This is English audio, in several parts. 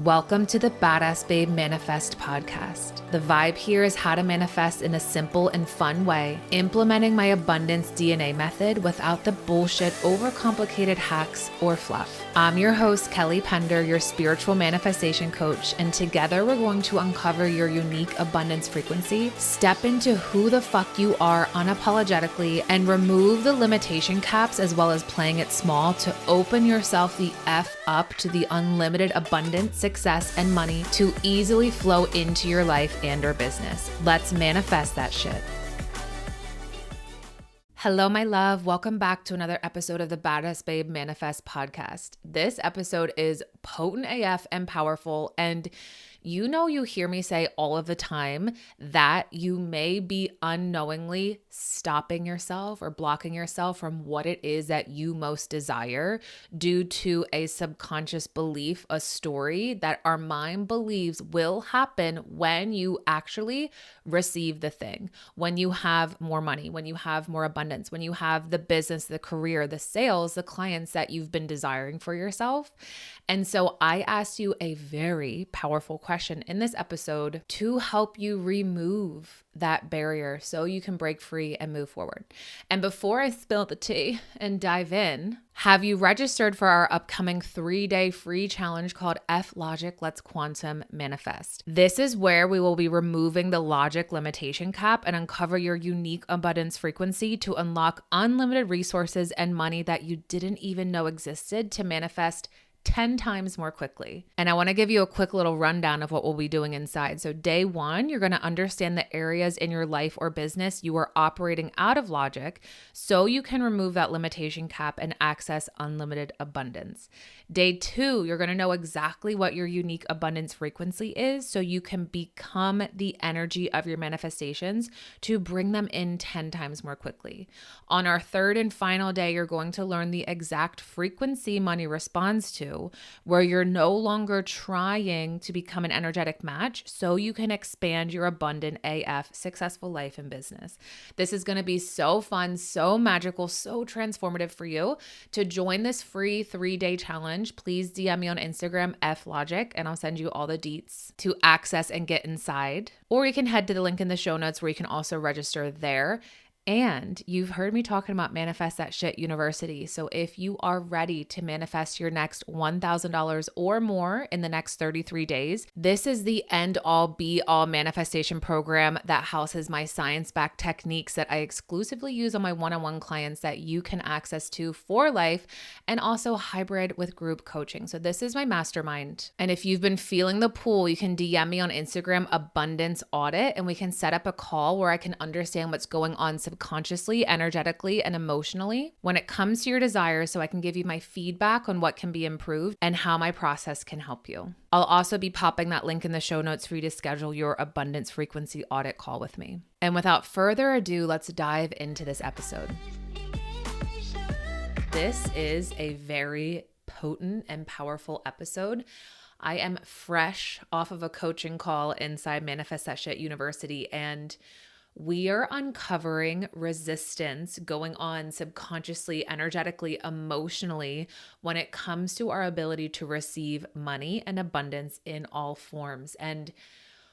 Welcome to the Badass Babe Manifest podcast. The vibe here is how to manifest in a simple and fun way, implementing my abundance DNA method without the bullshit, overcomplicated hacks or fluff. I'm your host, Kelly Pender, your spiritual manifestation coach, and together we're going to uncover your unique abundance frequency, step into who the fuck you are unapologetically, and remove the limitation caps as well as playing it small to open yourself the F up to the unlimited abundance, success, and money to easily flow into your life and or business. Let's manifest that shit. Hello, my love. Welcome back to another episode of the Badass Babe Manifest podcast. This episode is potent AF and powerful, and you hear me say all of the time that you may be unknowingly stopping yourself or blocking yourself from what it is that you most desire due to a subconscious belief, a story that our mind believes will happen when you actually receive the thing, when you have more money, when you have more abundance, when you have the business, the career, the sales, the clients that you've been desiring for yourself. And so I asked you a very powerful question in this episode to help you remove that barrier so you can break free and move forward. And before I spill the tea and dive in, have you registered for our upcoming 3-day free challenge called F Logic Let's Quantum Manifest? This is where we will be removing the logic limitation cap and uncover your unique abundance frequency to unlock unlimited resources and money that you didn't even know existed to manifest 10 times more quickly. And I want to give you a quick little rundown of what we'll be doing inside. So day 1, you're going to understand the areas in your life or business you are operating out of logic so you can remove that limitation cap and access unlimited abundance. Day 2, you're going to know exactly what your unique abundance frequency is so you can become the energy of your manifestations to bring them in 10 times more quickly. On our 3rd and final day, you're going to learn the exact frequency money responds to, where you're no longer trying to become an energetic match so you can expand your abundant AF successful life and business. This is going to be so fun, so magical, so transformative for you. To join this free 3-day challenge, please DM me on Instagram, FLogic, and I'll send you all the deets to access and get inside. Or you can head to the link in the show notes where you can also register there. And you've heard me talking about Manifest That Shit University. So if you are ready to manifest your next $1,000 or more in the next 33 days, this is the end all be all manifestation program that houses my science-backed techniques that I exclusively use on my one-on-one clients that you can access to for life, and also hybrid with group coaching. So this is my mastermind. And if you've been feeling the pull, you can DM me on Instagram, Abundance Audit, and we can set up a call where I can understand what's going on subconsciously, energetically, and emotionally when it comes to your desires, so I can give you my feedback on what can be improved and how my process can help you. I'll also be popping that link in the show notes for you to schedule your abundance frequency audit call with me. And without further ado, let's dive into this episode. This is a very potent and powerful episode. I am fresh off of a coaching call inside Manifest That Shit University, and we are uncovering resistance going on subconsciously, energetically, emotionally when it comes to our ability to receive money and abundance in all forms. And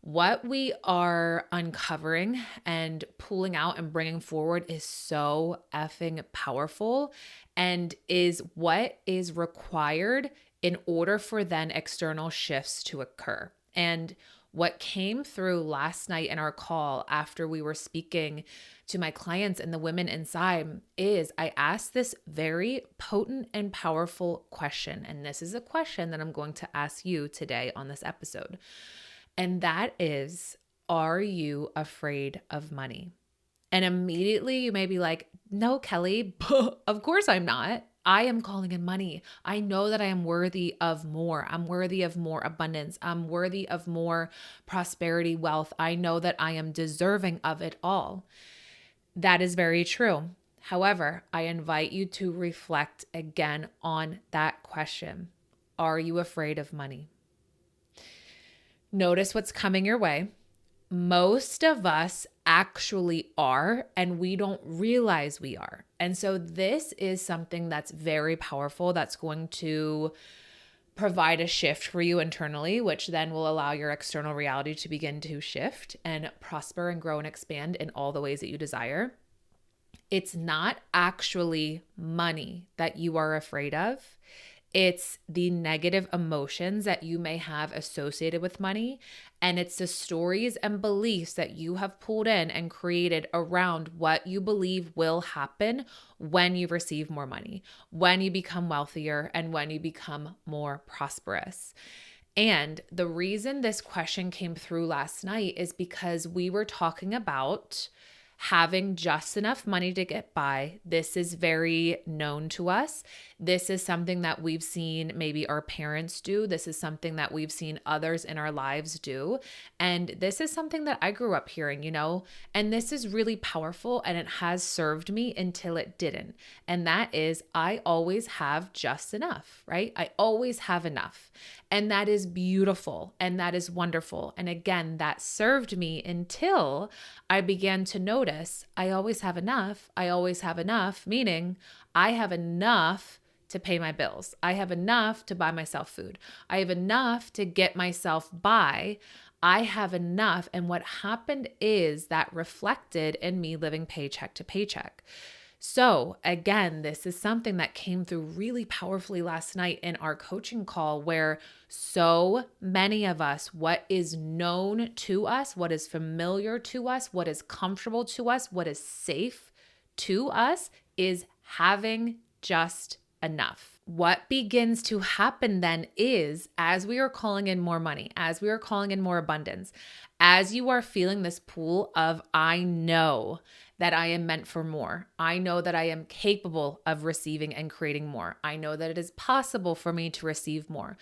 what we are uncovering and pulling out and bringing forward is so effing powerful and is what is required in order for then external shifts to occur. And what came through last night in our call after we were speaking to my clients and the women inside is I asked this very potent and powerful question. And this is a question that I'm going to ask you today on this episode. And that is, are you afraid of money? And immediately you may be like, no, Kelly, of course I'm not. I am calling in money. I know that I am worthy of more. I'm worthy of more abundance. I'm worthy of more prosperity, wealth. I know that I am deserving of it all. That is very true. However, I invite you to reflect again on that question. Are you afraid of money? Notice what's coming your way. Most of us actually are, and we don't realize we are. And so this is something that's very powerful that's going to provide a shift for you internally, which then will allow your external reality to begin to shift and prosper and grow and expand in all the ways that you desire. It's not actually money that you are afraid of. It's the negative emotions that you may have associated with money. And it's the stories and beliefs that you have pulled in and created around what you believe will happen when you receive more money, when you become wealthier, and when you become more prosperous. And the reason this question came through last night is because we were talking about having just enough money to get by. This is very known to us. This is something that we've seen maybe our parents do. This is something that we've seen others in our lives do. And this is something that I grew up hearing, and this is really powerful and it has served me until it didn't. And that is, I always have just enough, right? I always have enough. And that is beautiful and that is wonderful. And again, that served me until I began to notice I always have enough. I always have enough, meaning I have enough to pay my bills. I have enough to buy myself food. I have enough to get myself by. I have enough. And what happened is that reflected in me living paycheck to paycheck. So again, this is something that came through really powerfully last night in our coaching call, where so many of us, what is known to us, what is familiar to us, what is comfortable to us, what is safe to us is having just enough. What begins to happen then is, as we are calling in more money, as we are calling in more abundance, as you are feeling this pool of, I know that I am meant for more. I know that I am capable of receiving and creating more. I know that it is possible for me to receive more.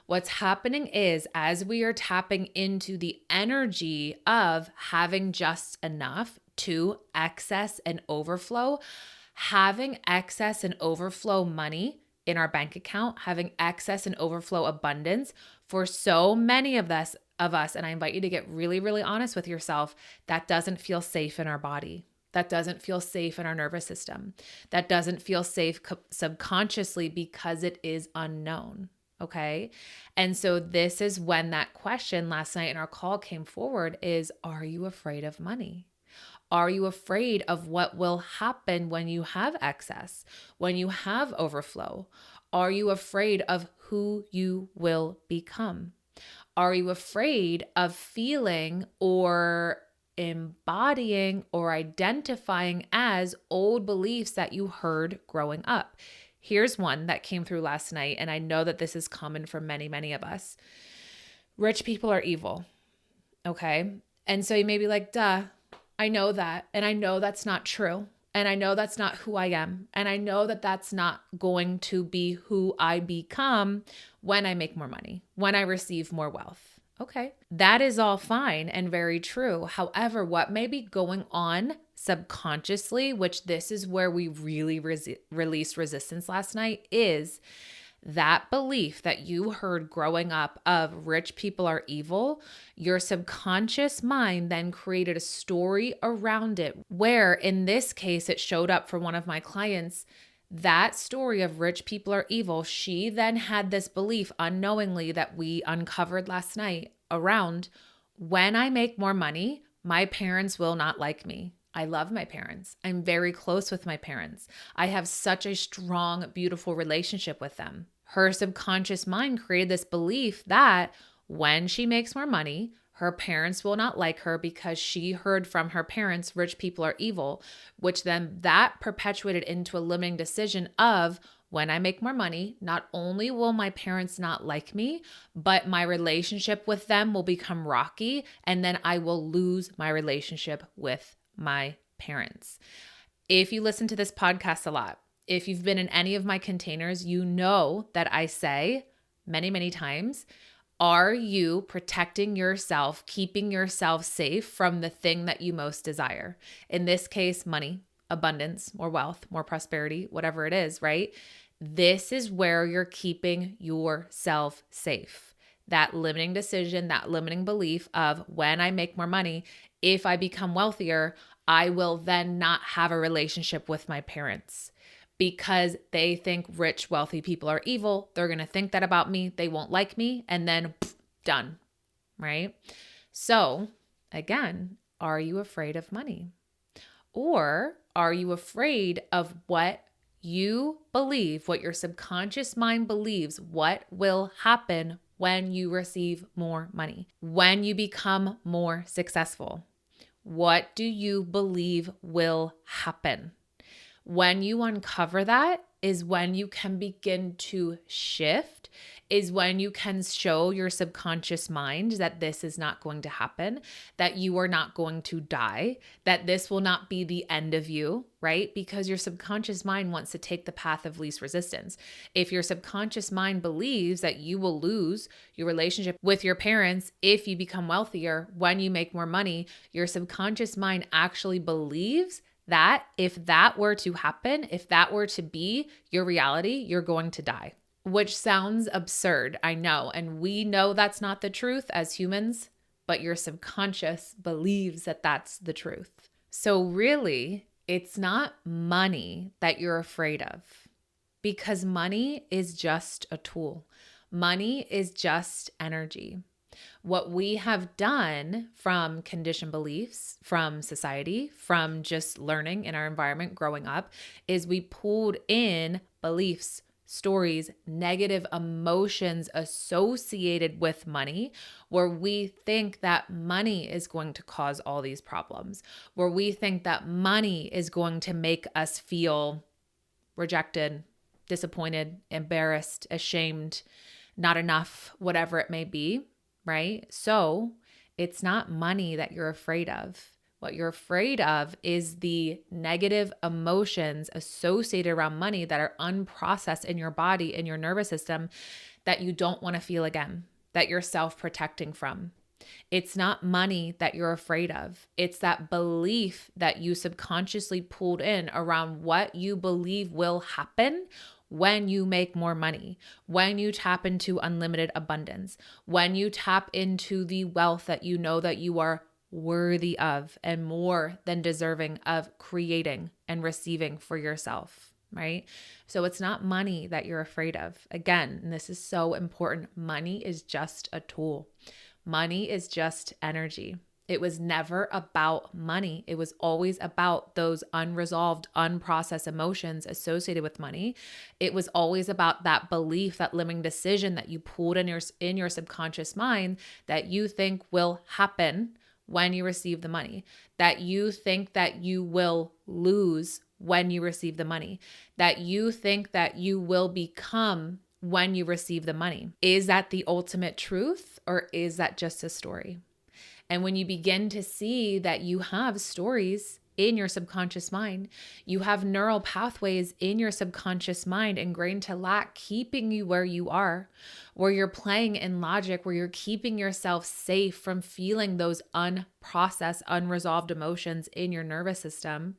What's happening is, as we are tapping into the energy of having just enough to excess and overflow, having excess and overflow money in our bank account, having excess and overflow abundance, for so many of us, and I invite you to get really, really honest with yourself, that doesn't feel safe in our body. That doesn't feel safe in our nervous system. That doesn't feel safe subconsciously because it is unknown. Okay. And so this is when that question last night in our call came forward is, are you afraid of money? Are you afraid of what will happen when you have excess, when you have overflow? Are you afraid of who you will become? Are you afraid of feeling or embodying or identifying as old beliefs that you heard growing up? Here's one that came through last night, and I know that this is common for many, many of us. Rich people are evil, okay? And so you may be like, duh, I know that, and I know that's not true, and I know that's not who I am, and I know that that's not going to be who I become when I make more money, when I receive more wealth. Okay, that is all fine and very true. However, what may be going on subconsciously, which this is where we really released resistance last night, is that belief that you heard growing up of rich people are evil. Your subconscious mind then created a story around it, where in this case, it showed up for one of my clients. That story of rich people are evil, she then had this belief unknowingly that we uncovered last night around, when I make more money, my parents will not like me. I love my parents. I'm very close with my parents. I have such a strong, beautiful relationship with them. Her subconscious mind created this belief that when she makes more money, her parents will not like her because she heard from her parents, rich people are evil, which then that perpetuated into a limiting decision of, when I make more money, not only will my parents not like me, but my relationship with them will become rocky, and then I will lose my relationship with my parents. If you listen to this podcast a lot, if you've been in any of my containers, you know that I say many, many times, are you protecting yourself, keeping yourself safe from the thing that you most desire? In this case, money, abundance, more wealth, more prosperity, whatever it is, right? This is where you're keeping yourself safe. That limiting decision, that limiting belief of, when I make more money, if I become wealthier, I will then not have a relationship with my parents. because they think rich, wealthy people are evil. They're going to think that about me. They won't like me. And then done, right? So again, are you afraid of money? Or are you afraid of what you believe, what your subconscious mind believes, what will happen when you receive more money, when you become more successful? What do you believe will happen? When you uncover that is when you can begin to shift, is when you can show your subconscious mind that this is not going to happen, that you are not going to die, that this will not be the end of you, right? Because your subconscious mind wants to take the path of least resistance. If your subconscious mind believes that you will lose your relationship with your parents if you become wealthier, when you make more money, your subconscious mind actually believes that if that were to happen, if that were to be your reality, you're going to die, which sounds absurd, I know. And we know that's not the truth as humans, but your subconscious believes that that's the truth. So really, it's not money that you're afraid of, because money is just a tool. Money is just energy. What we have done from conditioned beliefs, from society, from just learning in our environment growing up, is we pulled in beliefs, stories, negative emotions associated with money, where we think that money is going to cause all these problems, where we think that money is going to make us feel rejected, disappointed, embarrassed, ashamed, not enough, whatever it may be. Right? So it's not money that you're afraid of. What you're afraid of is the negative emotions associated around money that are unprocessed in your body, in your nervous system, that you don't want to feel again, that you're self-protecting from. It's not money that you're afraid of. It's that belief that you subconsciously pulled in around what you believe will happen when you make more money, when you tap into unlimited abundance, when you tap into the wealth that you know that you are worthy of and more than deserving of creating and receiving for yourself, right? So it's not money that you're afraid of. Again, and this is so important, money is just a tool. Money is just energy. It was never about money. It was always about those unresolved, unprocessed emotions associated with money. It was always about that belief, that limiting decision that you pulled in your subconscious mind that you think will happen when you receive the money, that you think that you will lose when you receive the money, that you think that you will become when you receive the money. Is that the ultimate truth, or is that just a story? And when you begin to see that you have stories in your subconscious mind, you have neural pathways in your subconscious mind ingrained to lack, keeping you where you are, where you're playing in logic, where you're keeping yourself safe from feeling those unprocessed, unresolved emotions in your nervous system.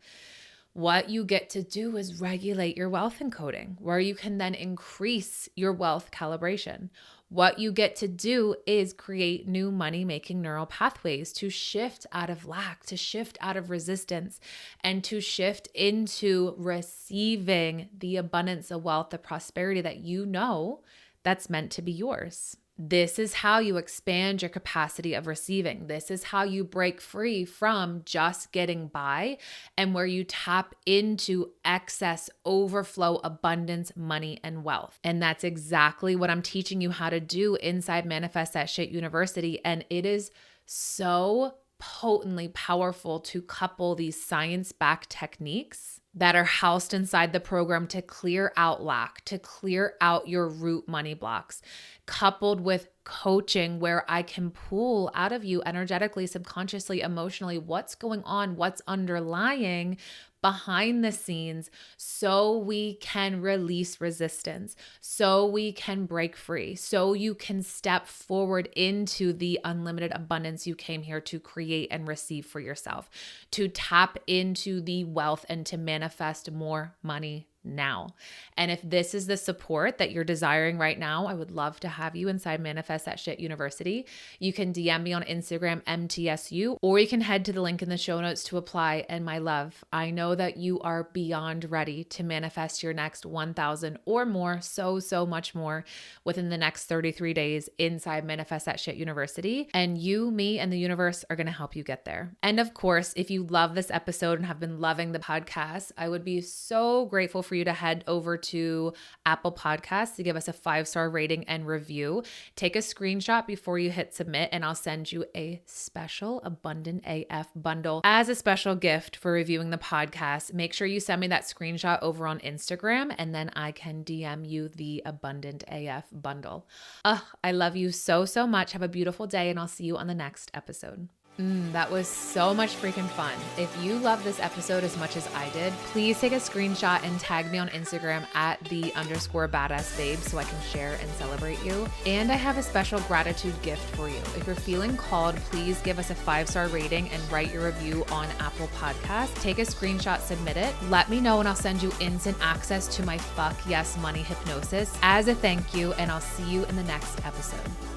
What you get to do is regulate your wealth encoding, where you can then increase your wealth calibration. What you get to do is create new money-making neural pathways to shift out of lack, to shift out of resistance, and to shift into receiving the abundance of wealth, the prosperity that you know that's meant to be yours. This is how you expand your capacity of receiving. This is how you break free from just getting by, and where you tap into excess, overflow, abundance, money, and wealth. And that's exactly what I'm teaching you how to do inside Manifest That Shit University. And it is so potently powerful to couple these science-backed techniques that are housed inside the program to clear out lack, to clear out your root money blocks, coupled with coaching where I can pull out of you energetically, subconsciously, emotionally, what's going on, what's underlying behind the scenes, so we can release resistance, so we can break free, so you can step forward into the unlimited abundance you came here to create and receive for yourself, to tap into the wealth and to manifest more money now. And if this is the support that you're desiring right now, I would love to have you inside Manifest That Shit University. You can DM me on Instagram, MTSU, or you can head to the link in the show notes to apply. And my love, I know that you are beyond ready to manifest your next 1,000 or more, so much more within the next 33 days inside Manifest That Shit University. And you, me, and the universe are going to help you get there. And of course, if you love this episode and have been loving the podcast, I would be so grateful for you to head over to Apple Podcasts to give us a 5-star rating and review. Take a screenshot before you hit submit, and I'll send you a special Abundant AF bundle as a special gift for reviewing the podcast. Make sure you send me that screenshot over on Instagram, and then I can DM you the Abundant AF bundle. I love you so much. Have a beautiful day, and I'll see you on the next episode. That was so much freaking fun. If you love this episode as much as I did, please take a screenshot and tag me on Instagram at @the_badassbabe so I can share and celebrate you. And I have a special gratitude gift for you. If you're feeling called, please give us a 5-star rating and write your review on Apple Podcasts. Take a screenshot, submit it. Let me know and I'll send you instant access to my Fuck Yes Money hypnosis as a thank you, and I'll see you in the next episode.